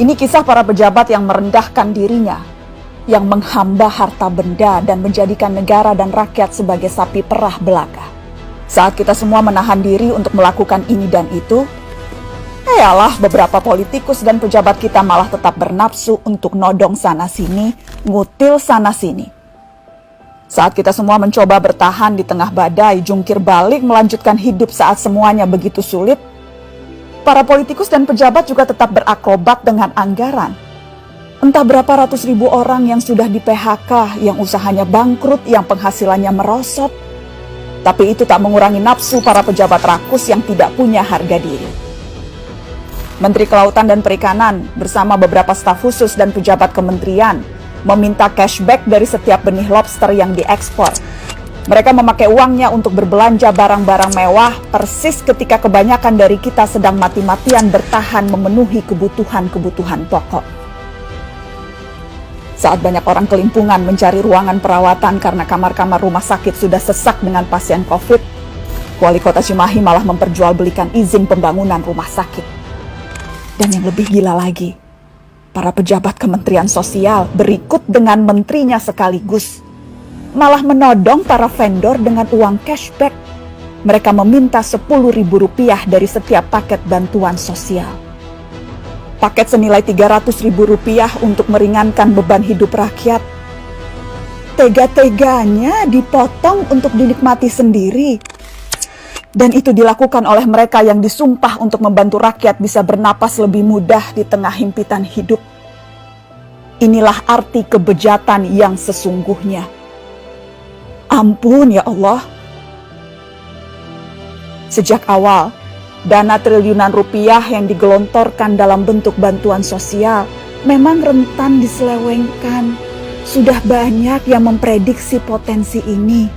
Ini kisah para pejabat yang merendahkan dirinya, yang menghamba harta benda dan menjadikan negara dan rakyat sebagai sapi perah belaka. Saat kita semua menahan diri untuk melakukan ini dan itu, yalah beberapa politikus dan pejabat kita malah tetap bernafsu untuk nodong sana-sini, ngutil sana-sini. Saat kita semua mencoba bertahan di tengah badai, jungkir balik melanjutkan hidup saat semuanya begitu sulit, para politikus dan pejabat juga tetap berakrobat dengan anggaran. Entah berapa ratus ribu orang yang sudah di PHK, yang usahanya bangkrut, yang penghasilannya merosot. Tapi itu tak mengurangi nafsu para pejabat rakus yang tidak punya harga diri. Menteri Kelautan dan Perikanan bersama beberapa staf khusus dan pejabat kementerian meminta cashback dari setiap benih lobster yang diekspor. Mereka memakai uangnya untuk berbelanja barang-barang mewah persis ketika kebanyakan dari kita sedang mati-matian bertahan memenuhi kebutuhan-kebutuhan pokok. Saat banyak orang kelimpungan mencari ruangan perawatan karena kamar-kamar rumah sakit sudah sesak dengan pasien COVID, Wali Kota Cimahi malah memperjualbelikan izin pembangunan rumah sakit. Dan yang lebih gila lagi, para pejabat Kementerian Sosial berikut dengan menterinya sekaligus malah menodong para vendor dengan uang cashback. Mereka meminta Rp10.000 dari setiap paket bantuan sosial. Paket senilai Rp300.000 untuk meringankan beban hidup rakyat. Tega-teganya dipotong untuk dinikmati sendiri. Dan itu dilakukan oleh mereka yang disumpah untuk membantu rakyat bisa bernapas lebih mudah di tengah himpitan hidup. Inilah arti kebejatan yang sesungguhnya. Ampun ya Allah. Sejak awal, dana triliunan rupiah yang digelontorkan dalam bentuk bantuan sosial memang rentan diselewengkan. Sudah banyak yang memprediksi potensi ini.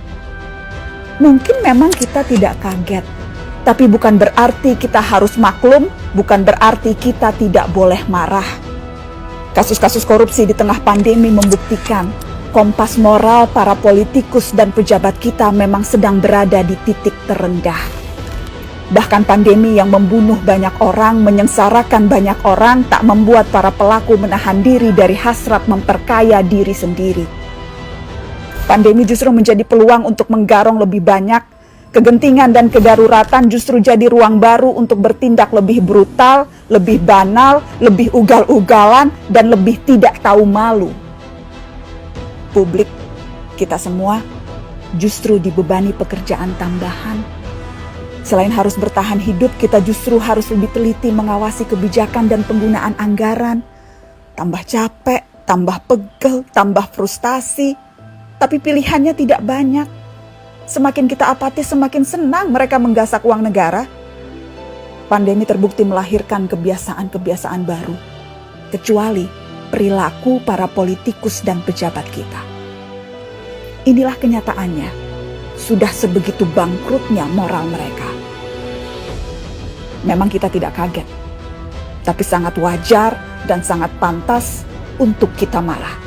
Mungkin memang kita tidak kaget, tapi bukan berarti kita harus maklum, bukan berarti kita tidak boleh marah. Kasus-kasus korupsi di tengah pandemi membuktikan kompas moral para politikus dan pejabat kita memang sedang berada di titik terendah. Bahkan pandemi yang membunuh banyak orang, menyengsarakan banyak orang, tak membuat para pelaku menahan diri dari hasrat memperkaya diri sendiri. Pandemi justru menjadi peluang untuk menggarong lebih banyak. Kegentingan dan kedaruratan justru jadi ruang baru untuk bertindak lebih brutal, lebih banal, lebih ugal-ugalan, dan lebih tidak tahu malu. Publik, kita semua, justru dibebani pekerjaan tambahan. Selain harus bertahan hidup, kita justru harus lebih teliti mengawasi kebijakan dan penggunaan anggaran. Tambah capek, tambah pegel, tambah frustasi. Tapi pilihannya tidak banyak. Semakin kita apatis, semakin senang mereka menggasak uang negara. Pandemi terbukti melahirkan kebiasaan-kebiasaan baru, kecuali perilaku para politikus dan pejabat kita. Inilah kenyataannya, sudah sebegitu bangkrutnya moral mereka. Memang kita tidak kaget, tapi sangat wajar dan sangat pantas untuk kita marah.